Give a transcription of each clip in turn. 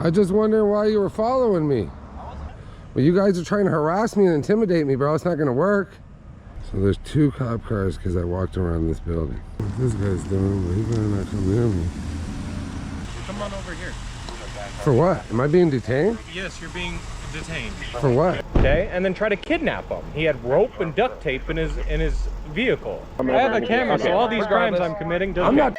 I just wondering why you were following me. Well, you guys are trying to harass me and intimidate me, bro. It's not gonna work. So there's 2 cop cars because I walked around this building. What this guy's doing, but he better not come near me. Come on over here. For what? Am I being detained? Yes, you're being detained. For what? Okay, and then try to kidnap him. He had rope and duct tape in his vehicle. I have a camera, so all these crimes I'm committing doesn't. I'm not.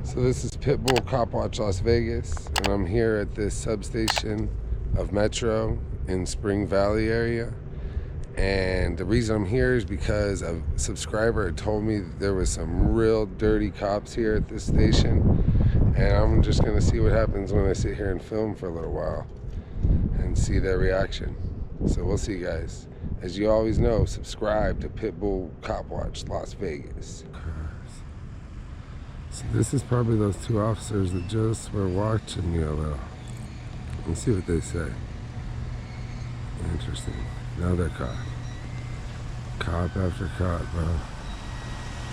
So this is Pitbull Cop Watch Las Vegas, and I'm here at this substation of Metro in Spring Valley area. And the reason I'm here is because a subscriber had told me that there was some real dirty cops here at this station. And I'm just gonna see what happens when I sit here and film for a little while and see their reaction. So we'll see, guys. As you always know, subscribe to Pitbull Cop Watch Las Vegas. So this is probably those 2 officers that just were watching me a little. Let's see what they say. Interesting. Now they're caught. Cop after cop, bro.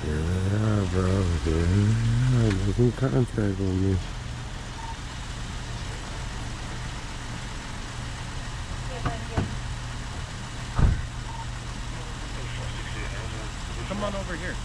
Here they are, bro. Here they are, making contact with me. Come on over here.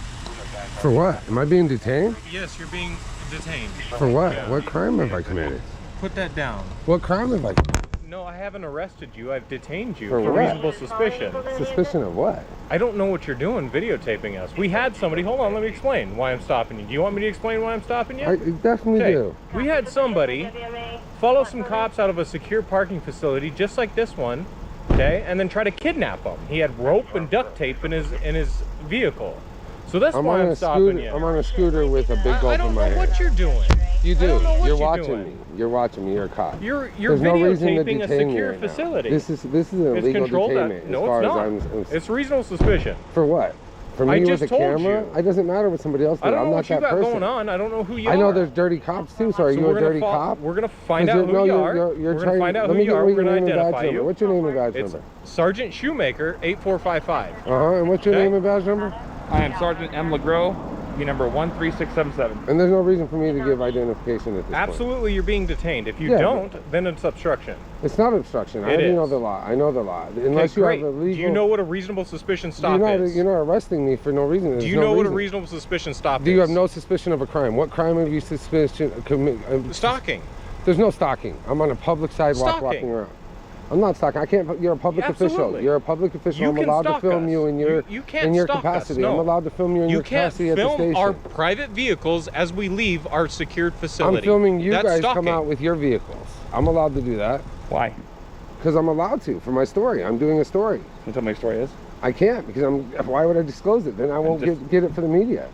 For what? Am I being detained? Yes, you're being detained. For what? Yeah. What crime have I committed? Put that down. What crime have I committed? No, I haven't arrested you. I've detained you For for what? reasonable suspicion. Suspicion of what? I don't know what you're doing videotaping us. We had somebody, hold on, let me explain why I'm stopping you. Do you want me to explain why I'm stopping you? I definitely do. We had somebody follow some cops out of a secure parking facility just like this one, okay, and then try to kidnap him. He had rope and duct tape in his vehicle. So that's why I'm stopping you. I'm on a scooter with a big gulp in my I don't know hand. what you're doing. You do. You're watching doing. me. You're watching me. You're a cop. You're There's no reason to videotaping a detain me secure right now. facility. This is an illegal detainment. No, as far it's not. As I'm, It's reasonable suspicion. for what? For me with a camera? It doesn't matter what somebody else did. I don't I'm know not what you that got person. going on. I don't know who you are. I know there's dirty cops too. So are you a dirty cop? We're gonna find out who you are. We're gonna find out who you are. We're gonna identify you. What's your name and badge It's number? Sergeant Shoemaker 8455. And what's your name and badge number? I am Sergeant M. LeGros, unit number 13677. And there's no reason for me to give identification at this point. Absolutely, you're being detained. If you don't, then it's obstruction. It's not obstruction. I already know the law. I know the law. Unless you have a legal... Do you know what a reasonable suspicion stop is? You're not arresting me for no reason. Do you know what a reasonable suspicion stop is? Do you have no suspicion of a crime? What crime have you suspicion Stalking. There's no stalking. I'm on a public sidewalk walking around. I'm not stalking. I can't. You're a public official. You're a public official. I'm allowed to film you in your capacity. I'm allowed to film you in your capacity at the station. You can't film our private vehicles as we leave our secured facility. I'm filming you guys come out with your vehicles. I'm allowed to do that. Why? Because I'm allowed to for my story. I'm doing a story. Can you tell me what your story is? I can't because why would I disclose it? Then I won't get it for the media.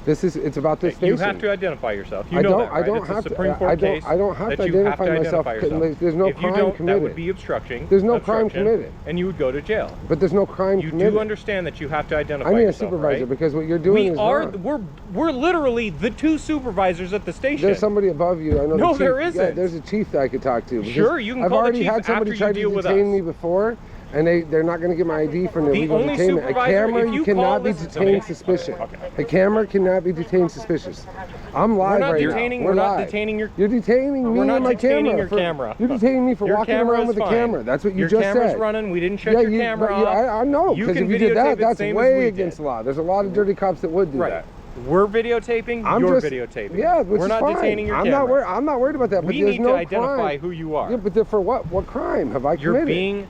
It's about this station. You have to identify yourself. You know that, right? I don't have to. I don't have to identify myself. There's no crime committed. That would be obstruction. There's no crime committed. And you would go to jail. But there's no crime committed. You do understand that you have to identify yourself. I need a supervisor, right? because what you're doing is wrong. We're literally the 2 supervisors at the station. There's somebody above you. I know. No, there isn't. Yeah, there's a chief that I could talk to. Sure, you can I've call already the chief had somebody after try you to deal with detain us. me before. And they're not going to get my ID for an illegal detainment. A camera, you cannot be detained suspicious. A camera cannot be detained suspicious. I'm live right now. We're not detaining your... You're detaining me and my camera. You're detaining me for walking around with a camera. That's what you just said. Your camera's running. We didn't shut your camera off. I know, because if you did that, that's way against the law. There's a lot of dirty cops that would do that. We're videotaping, you're videotaping. Yeah, which we're not detaining your camera. I'm not worried about that, but there's no crime. We need to identify who you are. Yeah, but for what? What crime have I committed? You're being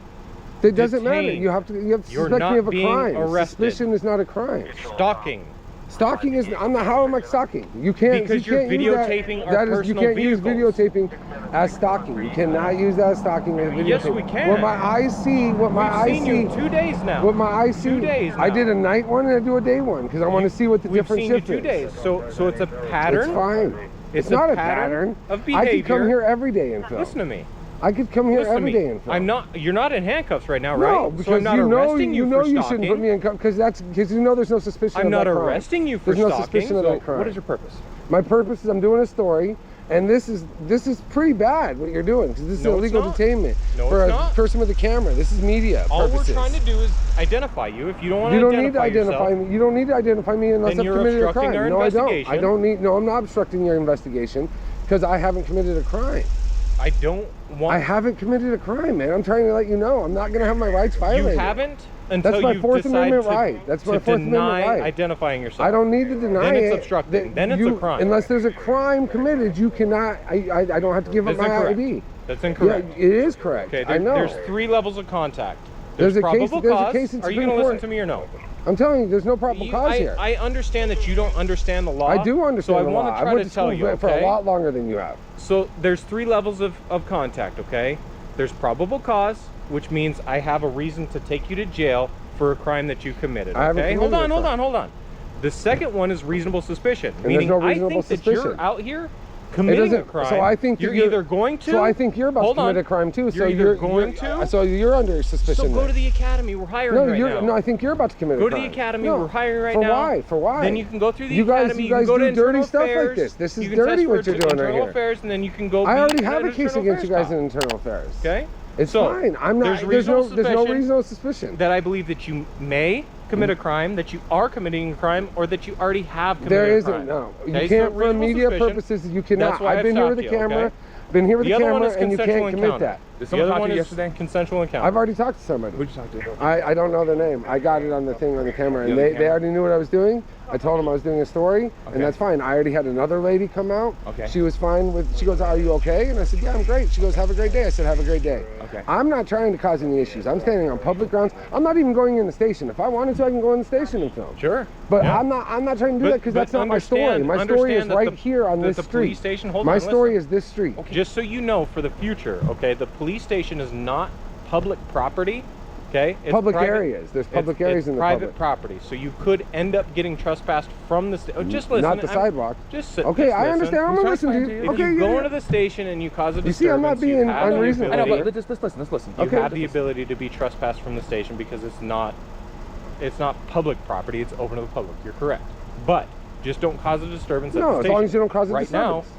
It doesn't matter. You have to suspect me of a crime. Arrested. Suspicion is not a crime. Stalking. Stalking is. How am I stalking? You can't. Because you're videotaping our personal You can't vehicles. use videotaping as stalking. You cannot use that as stalking as videotaping. Yes, we can. What my eyes see. What my eyes see. We've seen you 2 days now. What my eyes see. 2 days now. I did a night one and I do a day one because I want to see what the different shift is. We've seen you 2 days. So it's a pattern. It's fine. It's not a pattern of behavior. I could come here every day and film. Listen to me. I could come here every day and film. I'm not. You're not in handcuffs right now, right? No, because so I'm not arresting you for you shouldn't put me in because you know there's no suspicion. I'm of not that crime. arresting you for there's stalking. no suspicion of that crime. What is your purpose? My purpose is I'm doing a story, And this is pretty bad what you're doing, because this is No, it's illegal not. detainment No, for it's a not. person with a camera. This is media All purposes. we're trying to do is identify you. If you don't want You to don't need to identify yourself, me. You don't need to identify me unless then I've you're committed a obstructing crime. our No, I don't. investigation. I don't need. No, I'm not obstructing your investigation because I haven't committed a crime. I don't want. I haven't committed a crime, man. I'm trying to let you know. I'm not going to have my rights violated. You haven't until That's my you Fourth decide Amendment to, right. That's my to Fourth Amendment deny right. identifying yourself. I don't need to deny Then it. it's obstructing. Then it's a crime. Unless there's a crime committed, you cannot. I don't have to give up That's my incorrect. ID. That's incorrect. Yeah, it is correct. Okay, I know. there's 3 levels of contact. There's a case- probable there's a cause. case in Are you Supreme going to listen Court. to me or no? I'm telling you, there's no probable cause here. I understand that you don't understand the law. I do understand so the I law. want to I try went to to tell school you, for a okay? lot longer than you have. So there's 3 levels of contact, okay? There's probable cause, which means I have a reason to take you to jail for a crime that you committed, I haven't okay? committed a Hold crime. on. The second one is reasonable suspicion, there's meaning no I reasonable think that suspicion. you're out here It committing a doesn't. crime. So I think you're that either going to. So I think you're about to commit a crime too. So You're either going to. So you're under suspicion. So go then. to the academy. We're hiring No, right you're. now. No, I think you're about to commit a Go crime. to the academy. No. We're hiring right For now. why? For why? Then you can go through the You guys, academy. you guys can go do to dirty internal stuff affairs. like this. This is You can dirty test what for you're doing right internal here. affairs, and then you can go. I be already an have a case internal against you affairs guys in cop. internal affairs. Okay. It's So, fine. I'm not. there's There's no reasonable reasonable suspicion. That I believe that you may commit a crime, that you are committing a crime, or that you already have committed There a isn't. crime. No, you Okay, so can't. For reasonable media suspicion, purposes, you cannot. that's why I've been here with stopped the you, camera. okay? Been here with the The other one camera, is and you consensual can't commit encounter. that. Did The someone other talk one to you is yesterday? consensual encounter. I've already talked to somebody. Who'd you talk to? I don't know their name. I got it on the thing on the camera, and You have the they camera? already knew what I was doing. I told them I was doing a story, Okay. and that's fine. I already had another lady come out. Okay. She was fine with. She goes, "Are you okay?" And I said, "Yeah, I'm great." She goes, "Have a great day." I said, "Have a great day." Okay. I'm not trying to cause any issues. I'm standing on public grounds. I'm not even going in the station. If I wanted to, I can go in the station and film. Sure. But Yeah. I'm not trying to do that because that's not my story. understand- My story is understand that right the- here on that this the street. police station. Hold My on, story listen. is this street. Just so you know, for the future, okay, the police station is not public property. Okay, it's Public private, areas. There's public it's areas in the private public. property, so you could end up getting trespassed from the just listen. Not the sidewalk. Just sit. Okay, just I listen. understand. I'm gonna listen to If you. If Okay, you go yeah. into the station and you cause a You see, I'm not disturbance, you being have the unreasonable. I know, ability- but let's just listen. Let's listen. Okay. you have the ability to be trespassed from the station because it's not public property. It's open to the public. You're correct, but just don't cause a disturbance at the No, as station. long as you don't cause a right disturbance. now,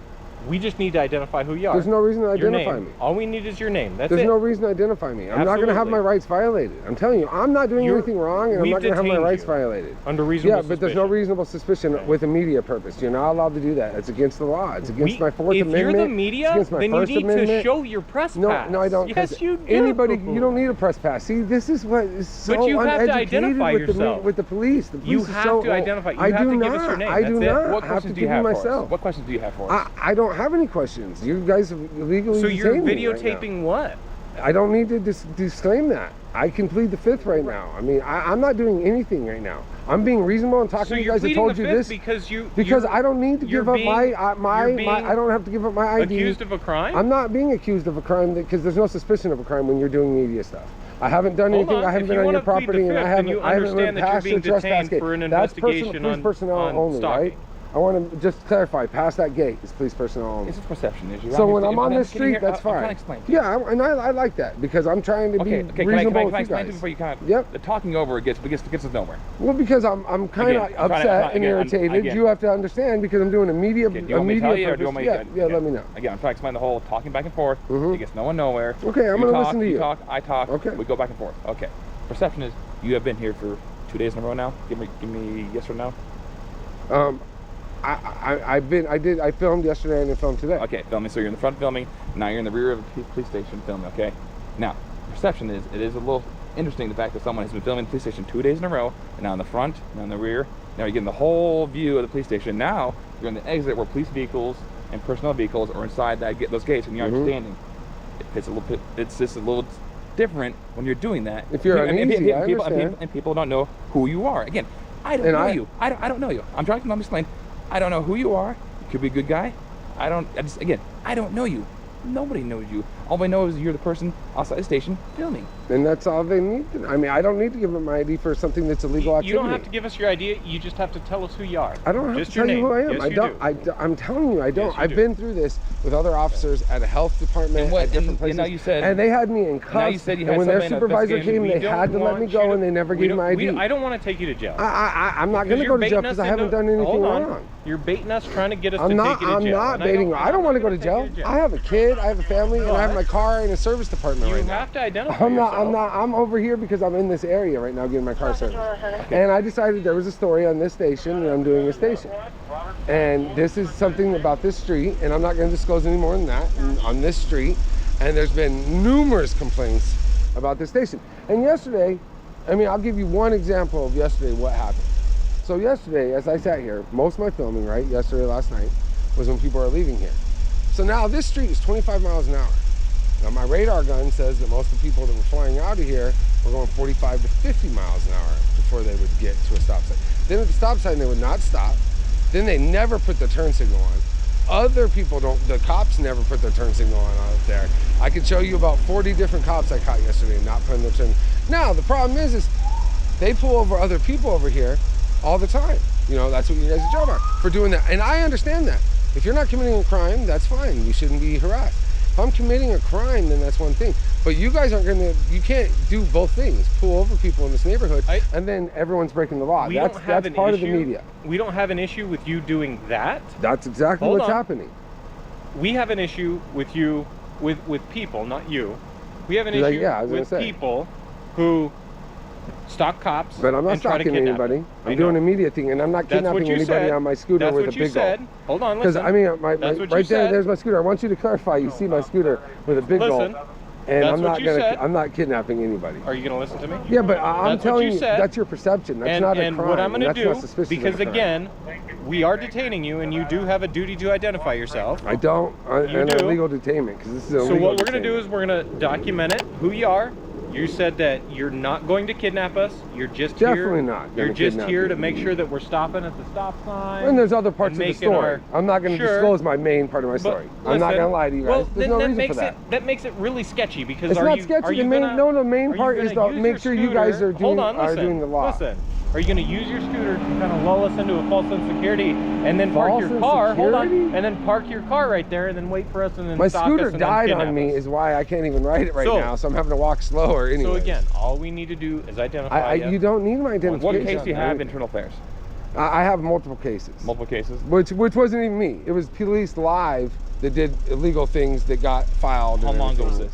we just need to identify who you are. There's no reason to Your identify name. me. All we need is your name. That's There's it. no reason to identify me. I'm not going to have my Absolutely. rights violated. I'm telling you, I'm not doing You're- anything wrong, and I'm we've not going to have my detained rights you violated. under reasonable Yeah, but there's no suspicion. reasonable suspicion Okay. with a media purpose. You're not allowed to do that. It's against the law. It's against my Fourth if Amendment. you're the It's media, against my then you First need Amendment. to show your press pass. No, I don't. 'cause Yes, you do. Anybody, you don't need a press pass. See, this is what is so But you have to uneducated identify with yourself. with the police. The police You is have so to identify. You I have do to not. give us your name. I do That's it. not. What I have questions to do you give you have for us? myself. What questions do you have for us? I don't have any questions. You guys have illegally So you're detained me right now. videotaping what? I don't need to disclaim that. I can plead the fifth right now. I mean, I'm not doing anything right now. I'm being reasonable and talking So to you you're guys. I pleading told the you fifth this because because you're- I don't need to you're give up being- you're I don't have to give up my ID. accused of a crime. I'm not being accused of a crime because there's no suspicion of a crime when you're doing media stuff. I haven't done Hold anything. on. I haven't If been you on your wanna plead the property, and fifth, I then haven't. you I haven't understand went that you're past the being trespass detained gate. for an That's investigation police personnel on only, stalking. right? I want to just clarify. Past that gate is police personnel only. It's just perception. You're So on when your- I'm on can the you street, hear- that's I'm trying fine. to explain to you. Yeah, and I like that because I'm trying to be Okay, can I reasonable with you explain to you guys. before you kind of... Yep. The talking over gets us nowhere. Well, because I'm kind of Again, I'm trying to- upset and again, irritated. again. You have to understand because I'm doing a media Okay, do you want me to tell you or do you want me purpose. to... Yeah, let me know. Again, I'm trying to explain the whole talking back and forth. Mhm. It gets no one nowhere. Okay, I'm gonna talk, listen to you. You talk, I talk. Okay. We go back and forth. Okay. Perception is you have been here for 2 days in a row now. Give me yes or no. I filmed yesterday and I filmed today. Okay, filming. So you're in the front filming. Now you're in the rear of the police station filming. Okay. Now, perception is it is a little interesting the fact that someone has been filming the police station 2 days in a row, and now in the front, now in the rear. Now you're getting the whole view of the police station. Now you're in the exit where police vehicles and personnel vehicles are inside those gates, and you're standing. It's a little bit. It's just a little different when you're doing that. If you're uneasy, I people, understand. people don't know who you are. Again, I don't know you. I don't know you. I'm trying to explain. I don't know who you are. You could be a good guy. I don't know you. Nobody knows you. All I know is you're the person outside the station filming. And that's all they need. I mean, I don't need to give them my ID for something that's illegal activity. You don't have to give us your idea. You just have to tell us who you are. I don't have just to tell your you who I am. Yes, I you don't. do. I'm telling you, I don't. Yes, you I've do. been through this with other officers at a health department, And what- at different and places. now you said- and they had me in now cuffs. you said you and had when their somebody in a supervisor investigation. came, We they don't had to let me want go, you and they never gave me my ID. I don't want to take you to jail. I'm not going to Because go to you're jail baiting because us I haven't into- done anything hold on. wrong. You're baiting us, trying to get us to I'm take you to jail. I'm not and baiting. I don't want to go to take you jail. I have a kid, I have a family, and I have my car in a service department You right now. have to identify I'm yourself. not. I'm over here because I'm in this area right now getting my car serviced. And I decided there was a story on this station, and I'm doing a station. And this is something about this street, and I'm not going to disclose any more than that, on this street. And there's been numerous complaints about this station. And yesterday, I mean, I'll give you one example of yesterday what happened. So yesterday, as I sat here, most of my filming, right, yesterday, last night, was when people are leaving here. So now this street is 25 miles an hour. Now my radar gun says that most of the people that were flying out of here were going 45 to 50 miles an hour before they would get to a stop sign. Then at the stop sign, they would not stop. Then they never put the turn signal on. Other people don't, the cops never put their turn signal on out there. I could show you about 40 different cops I caught yesterday not putting their turn. Now, the problem is they pull over other people over here all the time. You know, that's what you guys are job are for doing that. And I understand that. If you're not committing a crime, that's fine. You shouldn't be harassed. If I'm committing a crime, then that's one thing. But you guys aren't gonna, you can't do both things. Pull over people in this neighborhood and then everyone's breaking the law. That's part of the media. We don't have an issue with you doing that. That's exactly what's happening. We have an issue with you, with people, not you. We have an issue with people who stalk cops. But I'm not stalking anybody. I'm doing a media thing, and I'm not kidnapping anybody on my scooter with a big gulp. Hold on, because listen. I mean, right there's my scooter. I want you to clarify. You see my scooter with a big gulp, and I'm not kidnapping anybody. Are you gonna listen to me? Yeah, but I'm telling you, that's your perception. That's not a crime. And what I'm gonna do, because again, we are detaining you, and you do have a duty to identify yourself. I don't. And illegal detainment, because this is illegal. So what we're gonna do is we're gonna document it, who you are. You said that you're not going to kidnap us. You're just definitely not. You're just here to make sure that we're stopping at the stop sign. And there's other parts of the story. I'm not going to disclose my main part of my story. I'm not going to lie to you guys. Well, there's no reason for that. That makes it really sketchy because it's not sketchy. The main part is to make sure you guys are doing the law. Listen. Are you going to use your scooter to kind of lull us into a false sense of security and then park your car? Hold on, and then park your car right there and then wait for us and then my scooter died on me is why I can't even ride it right now. So I'm having to walk slower anyway. So again, all we need to do is identify you. You don't need my identification. What case do you have? Internal affairs. I have multiple cases. Multiple cases. Which wasn't even me. It was police live that did illegal things that got filed. How long ago was this?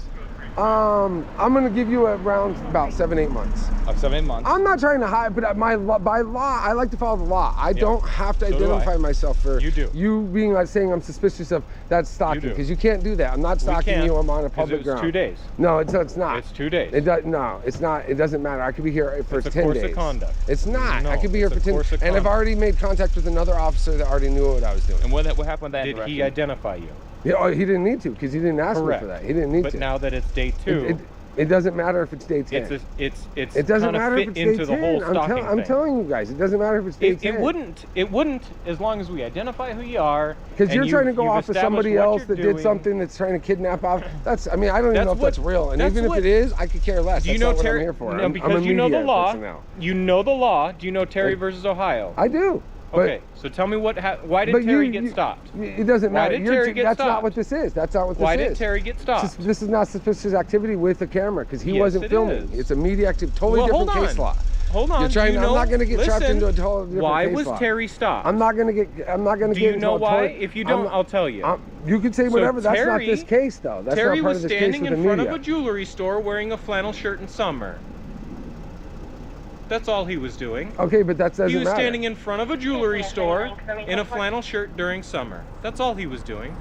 I'm gonna give you around about 7-8 months. 7-8 months. I'm not trying to hide, but by law, I like to follow the law. I don't have to identify myself for you being like saying I'm suspicious of that's stalking, because you can't do that. I'm not stalking you. I'm on a public ground. 2 days. No, it's not. It's 2 days. No, it's not. It doesn't matter. I could be here for 10 days. It's a course of conduct. It's not. No, I could be here for 10 days. And I've already made contact with another officer that already knew what I was doing. And what happened that Did he identify you? Yeah, he didn't need to, because he didn't ask me for that. He didn't need to. But now that it's day 2. It doesn't matter if it's day 10. It doesn't matter if it's day 10. The whole I'm telling you guys, it doesn't matter if it's day 10. It wouldn't as long as we identify who you are. Because you're trying to go off of somebody else that did something that's trying to kidnap off. That's, I mean, I don't even know if that's real. And even if it is, I could care less. That's not what I'm here for. No, because you know the law. You know the law. Do you know Terry versus Ohio? I do. Okay, so tell me why did Terry get stopped? It doesn't matter. Why did Terry get stopped? That's not what this is. That's not what this is. Why did Terry get stopped? This is not suspicious activity with the camera, because he wasn't filming. It's a media activity, totally different case law. Hold on. I'm not going to get trapped into a totally different why case was law. Terry stopped? I'm not going to get. Do you know why? If you don't, I'll tell you. You can say whatever. That's not this case, though. That's Terry not part was of this case with the media. standing in front of a jewelry store wearing a flannel shirt in summer. That's all he was doing. Okay, but that doesn't matter. He was standing in front of a jewelry store in a flannel shirt during summer. That's all he was doing.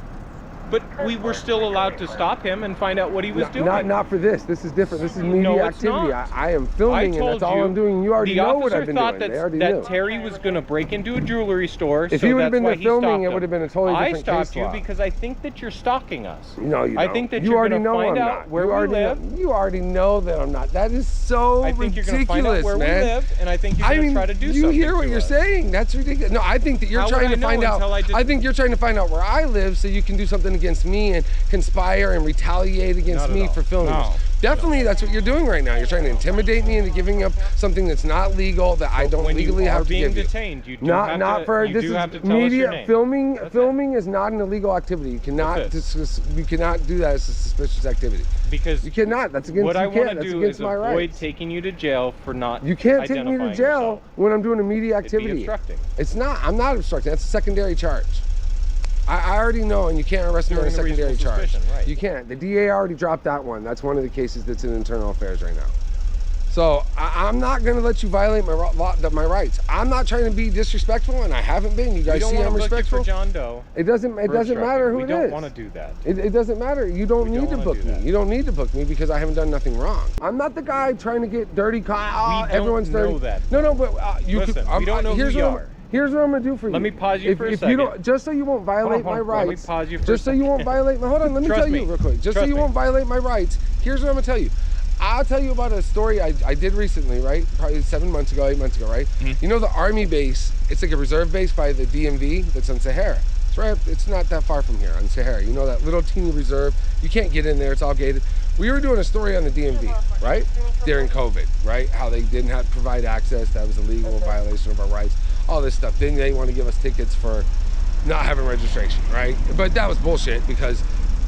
But we were still allowed to stop him and find out what he was doing. Not for this. This is different. This is media activity. I am filming, and that's all I'm doing. You already know what I've been doing. They already knew. That Terry was going to break into a jewelry store. If he would have been there filming, it would have been a totally different case law. I stopped you because I think that you're stalking us. No, you don't. I think that you're going to find out where we live. You already know that I'm not. That is so ridiculous, man. I think you're going to find out where we live, and I think you're going to try to do something. You hear what you're saying? That's ridiculous. No, I think that you're trying to find out. I think you're trying to find out where I live so you can do something against me and conspire and retaliate against Not at me all. for filming No. this. Definitely, that's what you're doing right now. You're trying to intimidate me into giving up something that's not legal, that I don't when legally you are have to being give you. detained, you do Not have not to, for you this do is have to tell us your media name. filming. That's Filming is not an illegal activity. You cannot That's you cannot do that as a suspicious activity. Because You cannot. That's against what I you want can't. to That's do against is my avoid rights. taking you to jail for not You can't take me to identifying jail yourself. when I'm doing a media It'd be activity. obstructing. It's not. I'm not obstructing. That's a secondary charge. I already know, and you can't arrest me on a During a secondary reasonable charge. suspicion, right. You can't. The DA already dropped that one. That's one of the cases that's in internal affairs right now. So I'm not going to let you violate my rights. I'm not trying to be disrespectful, and I haven't been. You guys see I'm respectful. For John Doe. It doesn't matter who we it don't is. want to do that. It doesn't matter. You don't We need don't to wanna book do me. that. You don't need to book me because I haven't done nothing wrong. I'm not the guy trying to get dirty. We Everyone's don't dirty. know that. No, but you Listen, could. we don't know who here's you what are. Here's what I'm gonna do for you. Let me pause you for a if second. You don't, just so you won't violate Hold my on, rights. let me pause you for a just so you won't second. violate my. Hold on, let me Trust tell me. you real quick. Just so Trust you me. won't violate my rights. Here's what I'm gonna tell you. I'll tell you about a story I did recently, right? Probably 7 months ago, 8 months ago, right? You know the Army base? It's like a reserve base by the DMV that's on Sahara. It's right. It's not that far from here on Sahara. You know that little teeny reserve? You can't get in there. It's all gated. We were doing a story on the DMV, right? During COVID, right? How they didn't have provide access. That was illegal, violation of our rights. All this stuff. Then they want to give us tickets for not having registration, right? But that was bullshit because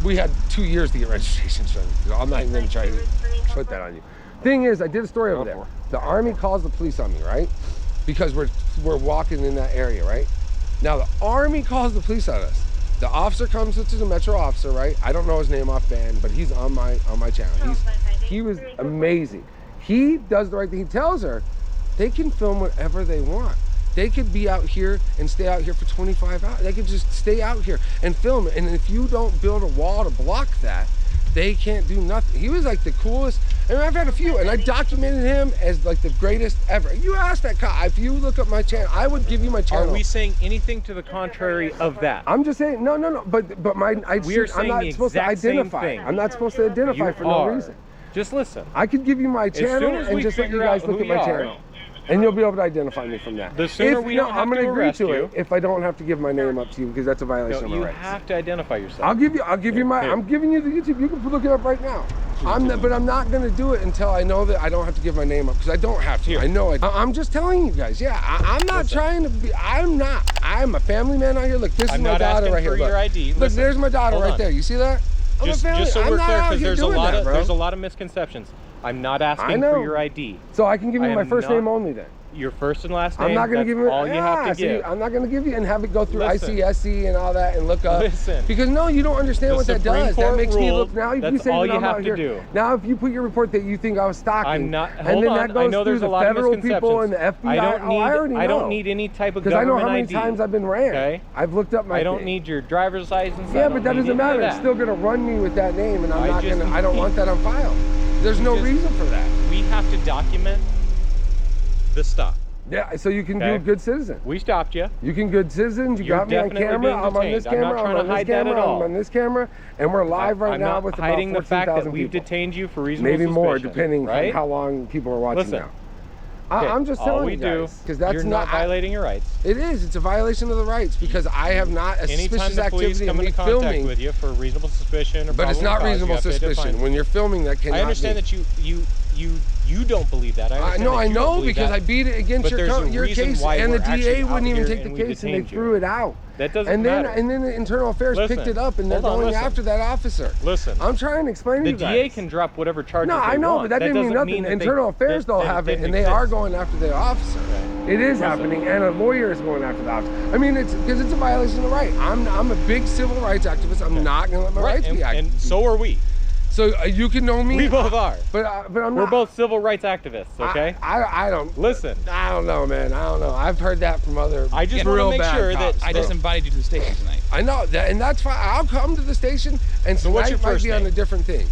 we had 2 years to get registration. So I'm not even going to try to put that on you. Thing is, I did a story over there. The Army calls the police on me, right? Because we're walking in that area, right? Now the Army calls the police on us. The officer comes to the Metro officer, right? I don't know his name offhand, but he's on my channel. He was amazing. He does the right thing. He tells her they can film whatever they want. They could be out here and stay out here for 25 hours. They could just stay out here and film it. And if you don't build a wall to block that, they can't do nothing. He was like the coolest. I mean, I've had a few, and I documented him as like the greatest ever. You asked that cop. If you look up my channel, I would give you my channel. Are we saying anything to the contrary of that? I'm just saying, no. But I'm saying not the supposed to exact same identify. thing. I'm not supposed to identify You for no are. reason. Just listen. I could give you my channel soon as and we just let you figure guys out look who at my you are, channel. And you'll be able to identify me from that. The sooner If, we no, don't have I'm gonna to agree arrest to you. it if I don't have to give my name up to you because that's a violation of my You rights. have to identify yourself. I'll give you my. Here. I'm giving you the YouTube. You can look it up right now. But I'm not gonna do it until I know that I don't have to give my name up because I don't have to. Here. I know I'm just telling you guys. Yeah, I'm not Listen. trying to be. I'm not. I'm a family man out here. Look, this I'm is my not daughter asking right here. for Look, your ID. look, Listen, there's my daughter hold right on. there. You see that? I'm a family. Just so I'm we're not clear, out because here there's doing that, bro. there's a lot of misconceptions. I'm not I asking know. for your ID. So I can give you I my am first not- name only then. Your first and last name. I'm not going to that's give you all you have to give. I'm not going to give you and have it go through Listen. ICSC and all that and look up. Listen. Because no, you don't understand The what that Supreme does. That Court makes me ruled look now. If you that's say all that you I'm have out to here. do. Now, if you put your report that you think I was stalking, I'm not. and Hold then on. that goes I know through there's the a lot of federal misconceptions. people and the FBI. I don't need. I already know. I don't need any type of because I government know how many ID. times I've been ran. Okay. I've looked up my. I don't thing. need your driver's license. Yeah, I but don't that need doesn't any of matter. that. It's still going to run me with that name, and I don't want that on file. There's no just- reason for that. We have to document the stop. Yeah, so you can Okay. do good citizen. We stopped you. You can good citizens. You You're got me on definitely camera. being I'm on this detained. I'm not camera. trying I'm to on hide this that camera. at all. I'm on this camera, and we're live right I'm now not with hiding about the fact that 14,000 we've people. detained you for reasonable Maybe more, suspicion, depending right? on how long people are watching Listen. now. Okay, I'm just all telling we you do, guys, because that's you're not violating your rights. It is. It's a violation of the rights because I have not a Anytime suspicious the police activity come and me into contact filming. with you for reasonable suspicion or But it's probable not cause, reasonable you have to suspicion. identify. When you're filming, that cannot I understand be. that you don't believe that. I understand No, that I you don't know believe because that, I beat it against but there's a your reason case, why and the we're actually DA out wouldn't even here take the and we case, and they detained you. threw it out. That doesn't and then, matter. And then the Internal Affairs Listen, picked it up, and they're hold on, going listen. after that officer. Listen. I'm trying to explain The to you guys. DA can drop whatever charges No, they I know, want. but that didn't mean doesn't nothing. that Internal Affairs that- don't that have it, didn't and they exist. are going after the officer. Okay. It is Listen. happening, and a lawyer is going after the officer. I mean, it's because it's a violation of the right. I'm a big civil rights activist. I'm not going to let my rights be and so are we. So you can know me. We both are. But I'm We're not. both civil rights activists, okay? I don't. Listen. I don't know, man. I don't know. I've heard that from other. I just want real to make bad sure cops, that I just bro. invited you to the station tonight. I know that, and that's fine. I'll come to the station, and So what's your tonight might first be on name? a different thing.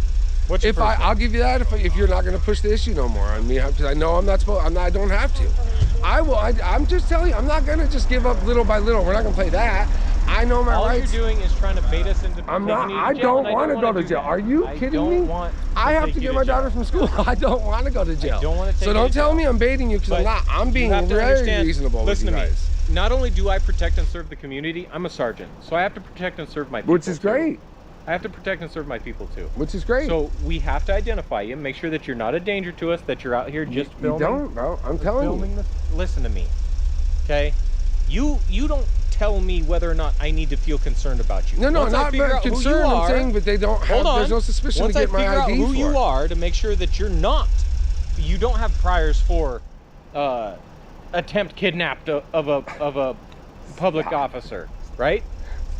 What's your If first name? I'll give you that if you're not going to push the issue no more on me, because I know I'm not supposed. I don't have to. I will. I'm just telling you. I'm not going to just give up little by little. We're not going to play that. I know my all rights. you're doing is trying to bait us into. I'm not. taking you I to jail, don't want to go to jail. Are you kidding me? I have to get my daughter from school. I don't want to go to jail. I don't want to take so you don't to tell jail. me I'm baiting you because I'm not. I'm being very reasonable with Listen you to me. guys. Not only do I protect and serve the community, I'm a sergeant, so I have to protect and serve my people. Which is great. I have to protect and serve my people too. Which is great. So we have to identify you, make sure that you're not a danger to us, that you're out here just filming. You don't, bro. I'm telling you. Listen to me, okay? You don't tell me whether or not I need to feel concerned about you. No, Once I not figure out concerned. who you I'm are, saying, but they don't have. There's no suspicion Once to get I my figure out ID who for you it. are, to make sure that you're not, you don't have priors for attempt kidnapped of a public officer, right?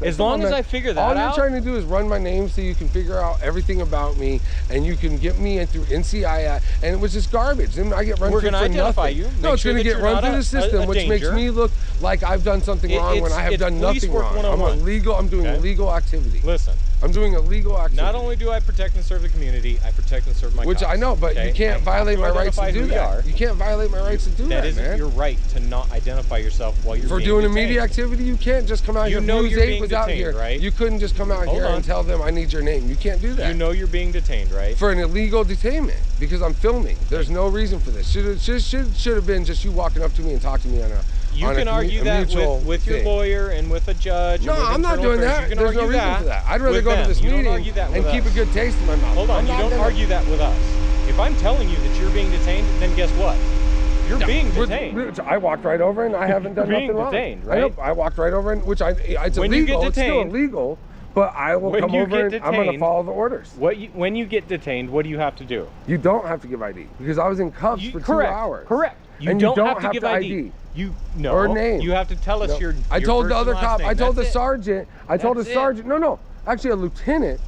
As long as I figure that out. All you're trying to do is run my name so you can figure out everything about me, and you can get me in through NCI, and it was just garbage. Then I get run through for nothing. We're going to identify you. No, it's going to get run through the system, which makes me look like I've done something wrong when I have done nothing wrong. I'm doing illegal activity. Listen. I'm doing illegal activity. Not only do I protect and serve the community, I protect and serve my Which cops, I know, but you can't violate my rights to do that. You can't violate my rights to do that, man. That isn't your right to not identify yourself while you're For being doing detained. immediate activity, you can't just come out here. You know News you're 8 being was out detained, here. right? You couldn't just come out here and tell them I need your name. You can't do that. You know you're being detained, right? For an illegal detainment because I'm filming. There's no reason for this. Should have been just you walking up to me and talking to me on a. You can argue that with your lawyer and with a judge. No, I'm not doing that. There's no reason for that. I'd rather go to this meeting and keep a good taste in my mouth. Hold on, you don't argue that with us. If I'm telling you that you're being detained, then guess what? You're being detained. I walked right over and I haven't done nothing wrong. Detained, right? I walked right over and it's when illegal. You get detained, it's still illegal, but I will come over and I'm going to follow the orders. When you get detained, what do you have to do? You don't have to give ID because I was in cuffs for 2 hours. Correct. You don't have to give ID. Or name. You have to tell us your I told the other cop. I told the sergeant. No, actually a lieutenant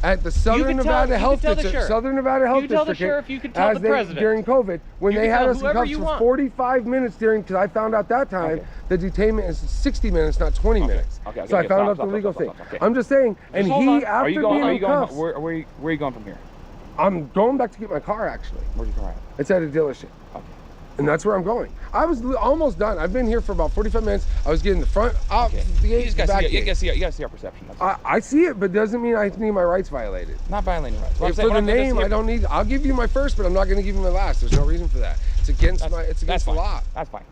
at the Southern Nevada Health District. Southern Nevada Health District. You tell the sheriff. You can tell the president during COVID when they had us in cuffs for 45 minutes because I found out that time the detainment is 60 minutes, not 20 minutes. So I found out the legal thing. I'm just saying. And he after being in cuffs. Where are you going from here? I'm going back to get my car actually. Where's your car at? It's at a dealership. And that's where I'm going. I was almost done. I've been here for about 45 minutes. I was getting the front up, the gate, the back gate. You gotta see our perception. I see it, but doesn't mean I need my rights violated. Not violating rights. Well, for the name, I don't need. I'll give you my first, but I'm not going to give you my last. There's no reason for that. It's against the law. That's fine.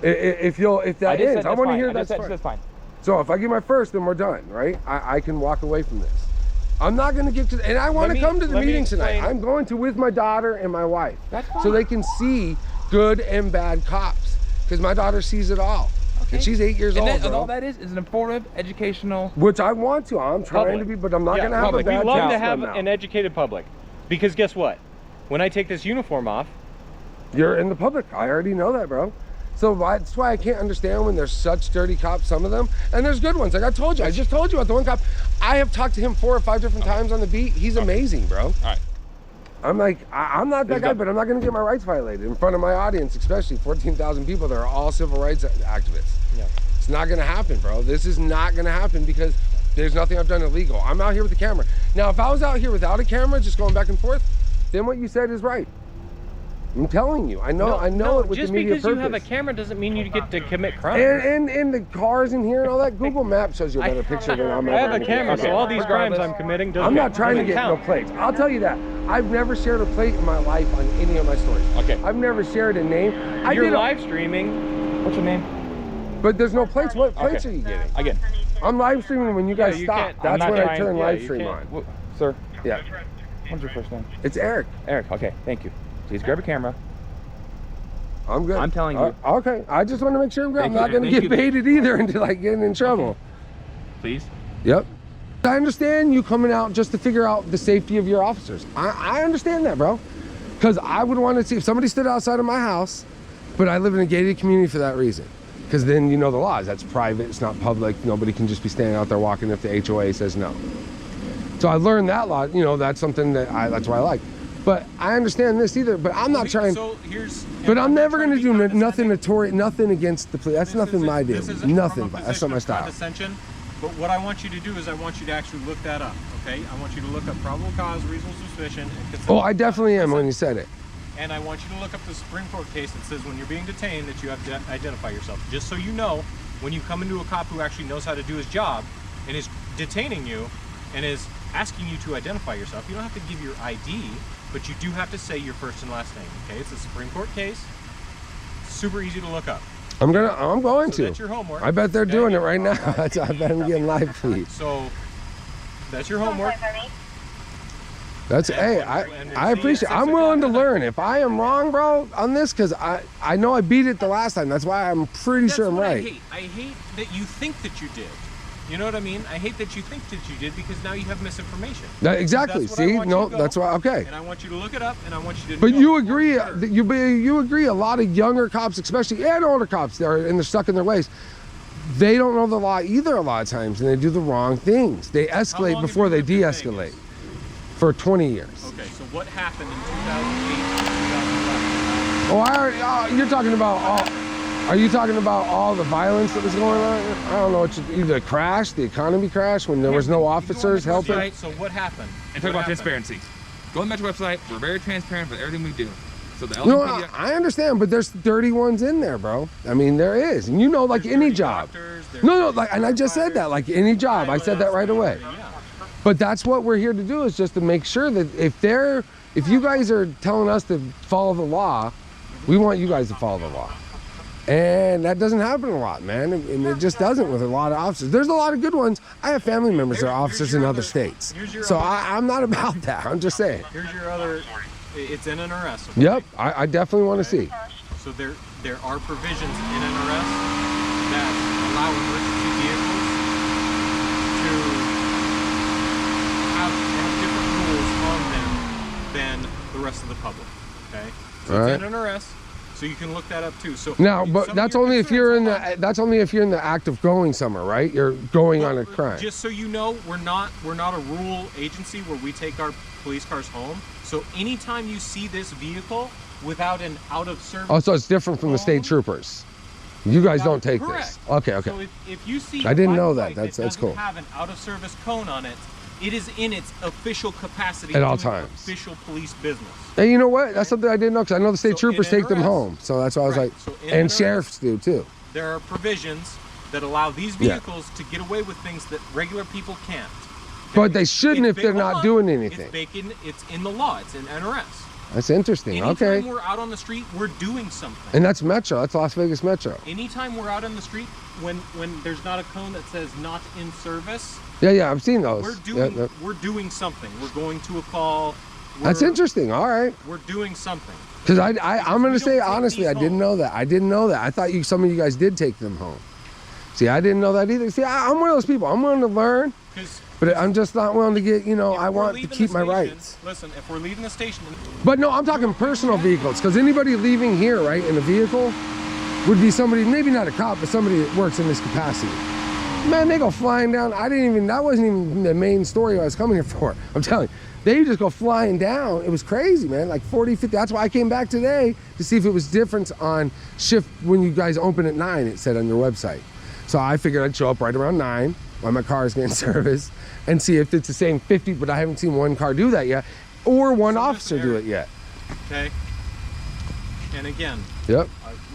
If that ends, I want to hear that's fine. So if I give my first, then we're done, right? I can walk away from this. I'm not going to get to, and I want to come to the meeting tonight. I'm going to with my daughter and my wife, so they can see good and bad cops, because my daughter sees it all. Okay. And she's 8 years old, And all that is an informative, educational. Which I want to. I'm trying to be, but I'm not going to have a bad We love to have an educated public, because guess what? When I take this uniform off, you're in the public. I already know that, bro. So that's why I can't understand when there's such dirty cops, some of them, and there's good ones. Like I told you, I just told you about the one cop. I have talked to him 4 or 5 different times on the beat. He's amazing, bro. All right. I'm like, I'm not that guy, but I'm not going to get my rights violated in front of my audience, especially 14,000 people that are all civil rights activists. Yeah. It's not going to happen, bro. This is not going to happen because there's nothing I've done illegal. I'm out here with a camera. Now, if I was out here without a camera, just going back and forth, then what you said is right. I'm telling you, I know it with the media purpose. Just because you have a camera doesn't mean you get to commit crimes. And the cars in here and all that, Google Maps shows you a better picture than I'm. I have a camera, so all these crimes I'm committing doesn't. I'm not trying to get no plates. I'll tell you that. I've never shared a plate in my life on any of my stories. Okay. I've never shared a name. You're live streaming. What's your name? But the's no plates. What plates are you getting? Again. I'm live streaming when you guys stop. That's when I turn live stream on. Sir. Yeah. What's your first name? It's Eric. Eric. Okay. Thank you. Please grab a camera. I'm good. I'm telling you. Okay. I just want to make sure I'm not going to get baited either until I get in trouble. Please. Yep. I understand you coming out just to figure out the safety of your officers. I understand that, bro. Because I would want to see if somebody stood outside of my house, but I live in a gated community for that reason. Because then you know the laws. That's private. It's not public. Nobody can just be standing out there walking if the HOA says no. So I learned that law. You know, that's something that that's why I like. But I understand this either. But I'm not trying. So here's. But I'm never going to do nothing against the police. That's nothing my deal. Nothing. That's not my style. But what I want you to do is I want you to actually look that up, okay? I want you to look up probable cause, reasonable suspicion, and consent. Oh, I definitely am when you said it. And I want you to look up the Supreme Court case that says when you're being detained that you have to identify yourself, just so you know when you come into a cop who actually knows how to do his job and is detaining you and is asking you to identify yourself, you don't have to give your ID, but you do have to say your first and last name, okay? It's a Supreme Court case. Super easy to look up. I'm going So to. that's your homework. I bet they're Okay? doing it right now. I bet I'm getting live feed. So that's your homework. That's, hey, I appreciate it. I'm willing to learn. If I am wrong, bro, on this, because I know I beat it the last time. That's why I'm pretty sure I'm right. I hate that you think that you did. You know what I mean? I hate that you think that you did, because now you have misinformation. Exactly. That's what I See? want No, you to go, that's why. Okay. And I want you to look it up, and I want you to But know you for agree, sure. you agree, a lot of younger cops, especially, and older cops, they're stuck in their ways. They don't know the law either a lot of times, and they do the wrong things. They How escalate long before have they you lived in de-escalate. Vegas? For 20 years. Okay, so what happened in 2008 Oh, you're talking about all. Are you talking about all the violence that was going on? I don't know. Either crash, the economy crashed when there was no officers helping. Right, so what happened? And talk about transparency. Go on the Metro website. We're very transparent with everything we do. So the No, LMPD, I understand, but there's dirty ones in there, bro. I mean, there is, and you know, like There's any dirty job. doctors, there's No, dirty like, and I just said that, like any job. I said that right away. Yeah. But that's what we're here to do, is just to make sure that if you guys are telling us to follow the law, we want you guys to follow the law. And that doesn't happen a lot, man. And it just doesn't with a lot of officers. There's a lot of good ones. I have family members that are officers in other states. So I'm not about that. I'm just saying. Here's your other, it's in an arrest. Okay? Yep, I definitely want to see. So there are provisions in an arrest that allow emergency vehicles to have different rules on them than the rest of the public. Okay, so All it's right. in an arrest, so you can look that up too. So Now, some but of that's your only if you're in concerns- the act of going somewhere, right? You're going on a Well, crime. Just so you know, we're not a rural agency where we take our police cars home. So anytime you see this vehicle without an out of service, Oh, so it's different from the state troopers. You guys don't take correct. this. Okay, okay. So if you see, I didn't a know black that. light That's doesn't cool. have an out of service cone on it, it is in its official capacity At all doing times. official police business. Hey, you know what? That's something I didn't know, because I know the state So in troopers take them an arrest- home. So that's why I was Right. like, So in an and arrest- sheriffs do too. There are provisions that allow these Yeah. vehicles to get away with things that regular people can't. But they shouldn't It's if they're hold not on. doing anything. It's in the law. It's in NRS. That's interesting. Anytime Okay. we're out on the street, we're doing something. And that's Metro. That's Las Vegas Metro. Anytime we're out on the street, when there's not a cone that says "not in service," Yeah, I've seen those. we're Yeah, doing something. We're going to a call. that's interesting. All right. We're doing something. Because I'm going we to say don't take honestly, these I didn't know that. I didn't know that. I thought some of you guys did take them home. See, I didn't know that either. See, I'm one of those people. I'm willing to learn, but I'm just not willing to get, I want to keep my rights. Listen, if we're leaving the station, But no, I'm talking personal vehicles, because anybody leaving here, right, in a vehicle would be somebody, maybe not a cop, but somebody that works in this capacity. Man, they go flying down. That wasn't even the main story I was coming here for. I'm telling you, they just go flying down. It was crazy, man, like 40, 50. That's why I came back today to see if it was different on shift when you guys open at 9, it said on your website. So I figured I'd show up right around 9 while my car is getting serviced and see if it's the same 50, but I haven't seen one car do that yet, or one officer do it yet. okay. And again, Yep.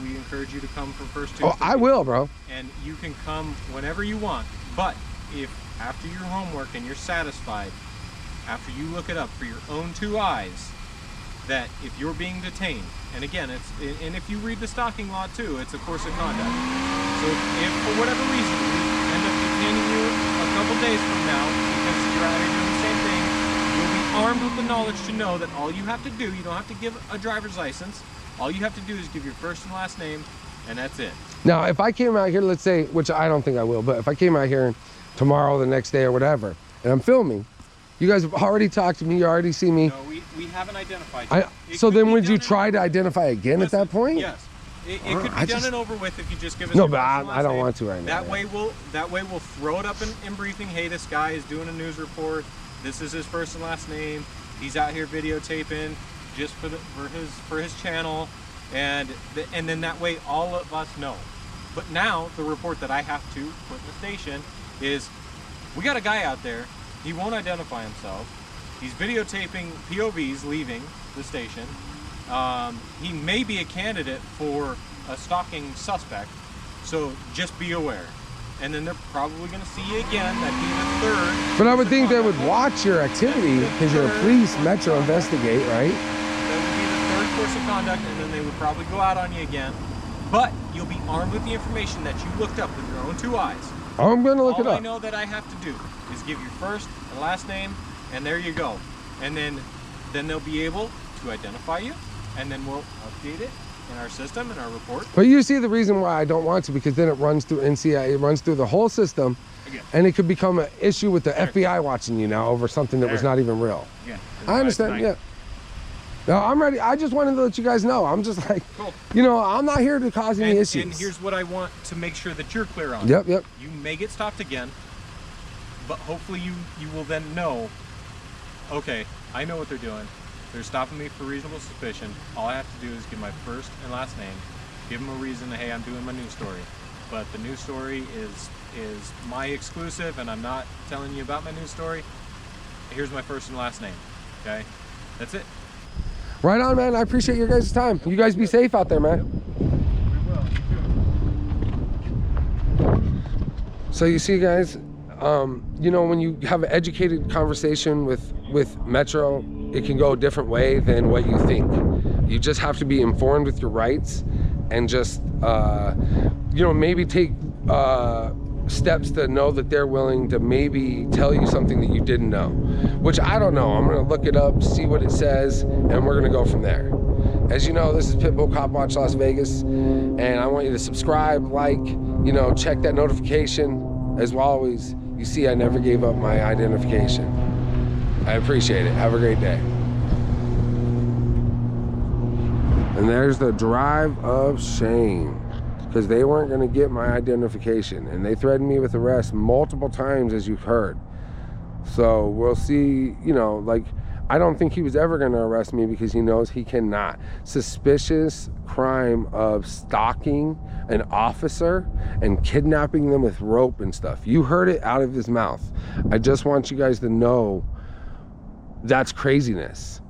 we encourage you to come for first Tuesday. Oh, I will, bro. And you can come whenever you want. But if after your homework and you're satisfied, after you look it up for your own 2 eyes, that if you're being detained, and again, and if you read the stalking law too, it's a course of conduct. So if for whatever reason we end up detaining you a couple days from now because you're out here doing the same thing, you'll be armed with the knowledge to know that all you have to do, you don't have to give a driver's license. All you have to do is give your first and last name, and that's it. Now, if I came out here, let's say, which I don't think I will, but if I came out here tomorrow, the next day or whatever, and I'm filming, you guys have already talked to me, you already see me. No, we haven't identified you. So then would you try to identify again at that point? Yes. It could be done and over with if you just give us No, your but first and I last don't name. want to right now, That way we'll throw it up in briefing. Hey, this guy is doing a news report. This is his first and last name. He's out here videotaping just for his channel, and then that way all of us know. But now the report that I have to put in the station is we got a guy out there. He won't identify himself. He's videotaping POVs leaving the station. He may be a candidate for a stalking suspect. So just be aware. And then they're probably going to see you again. That'd be the third. But I would think they would watch your activity because you're a police, Metro investigate, right? That would be the third course of conduct, and then they would probably go out on you again. But you'll be armed with the information that you looked up with your own 2 eyes. I'm going to look it All up. I know that I have to do is give your first and last name, and there you go. And then they'll be able to identify you, and then we'll update it in our system, in our report. But you see the reason why I don't want to, because then it runs through NCI, it runs through the whole system, Again. and it could become an issue with the FBI watching you now over something that was not even real. Yeah. I understand, yeah. No, I'm ready. I just wanted to let you guys know. I'm just like, you know, I'm not here to cause any issues. And here's what I want to make sure that you're clear on. Yep. You may get stopped again, but hopefully you will then know, okay, I know what they're doing. They're stopping me for reasonable suspicion. All I have to do is give my first and last name, give them a reason, hey, I'm doing my news story. But the news story is my exclusive, and I'm not telling you about my news story. Here's my first and last name, okay? That's it. Right on, man. I appreciate your guys' time. You guys be safe out there, man. We will. You too. So you see, guys, you know, when you have an educated conversation with Metro, it can go a different way than what you think. You just have to be informed with your rights and just, you know, maybe take steps to know that they're willing to maybe tell you something that you didn't know, which I don't know. I'm gonna look it up, see what it says, and we're gonna go from there. As you know, this is Pitbull Cop Watch Las Vegas, and I want you to subscribe, like, you know, check that notification. As always, you see I never gave up my identification. I appreciate it. Have a great day. And there's the drive of shame, because they weren't going to get my identification, and they threatened me with arrest multiple times, as you've heard. So we'll see. You know, like, I don't think he was ever going to arrest me because he knows he cannot. Suspicious crime of stalking an officer and kidnapping them with rope and stuff. You heard it out of his mouth. I just want you guys to know that's craziness.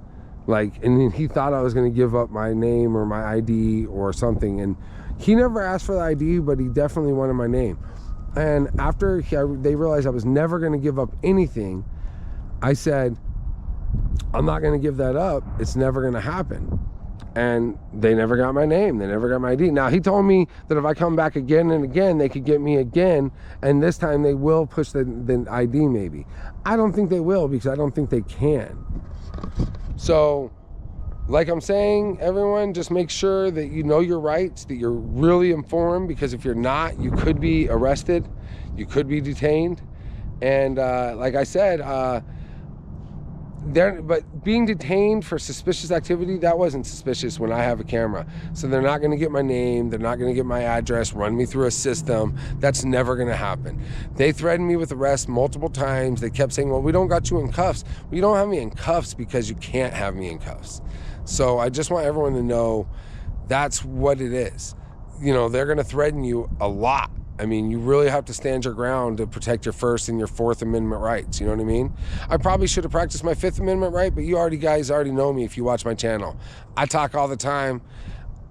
Like, and he thought I was going to give up my name or my ID or something, and he never asked for the ID, but he definitely wanted my name. And after they realized I was never going to give up anything, I said, I'm not going to give that up. It's never going to happen. And they never got my name. They never got my ID. Now, he told me that if I come back again and again, they could get me again, and this time they will push the ID maybe. I don't think they will, because I don't think they can. So, like I'm saying, everyone, just make sure that you know your rights, that you're really informed, because if you're not, you could be arrested, you could be detained. And like I said, but being detained for suspicious activity, that wasn't suspicious when I have a camera. So they're not going to get my name, they're not going to get my address, run me through a system. That's never going to happen. They threatened me with arrest multiple times. They kept saying, well, we don't got you in cuffs. Well, you don't have me in cuffs because you can't have me in cuffs. So I just want everyone to know that's what it is. You know, they're going to threaten you a lot. I mean, you really have to stand your ground to protect your First and your Fourth Amendment rights. You know what I mean? I probably should have practiced my Fifth Amendment right, but you guys already know me if you watch my channel. I talk all the time,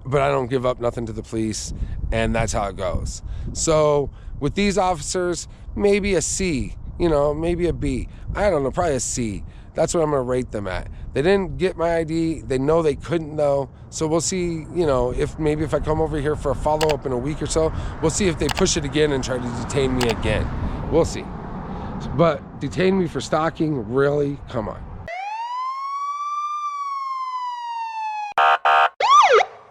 but I don't give up nothing to the police, and that's how it goes. So with these officers, maybe a C, you know, maybe a B. I don't know, probably a C. That's what I'm going to rate them at. They didn't get my ID. They know they couldn't, though. So we'll see, you know, if I come over here for a follow-up in a week or so, we'll see if they push it again and try to detain me again. We'll see. But detain me for stalking, really? Come on.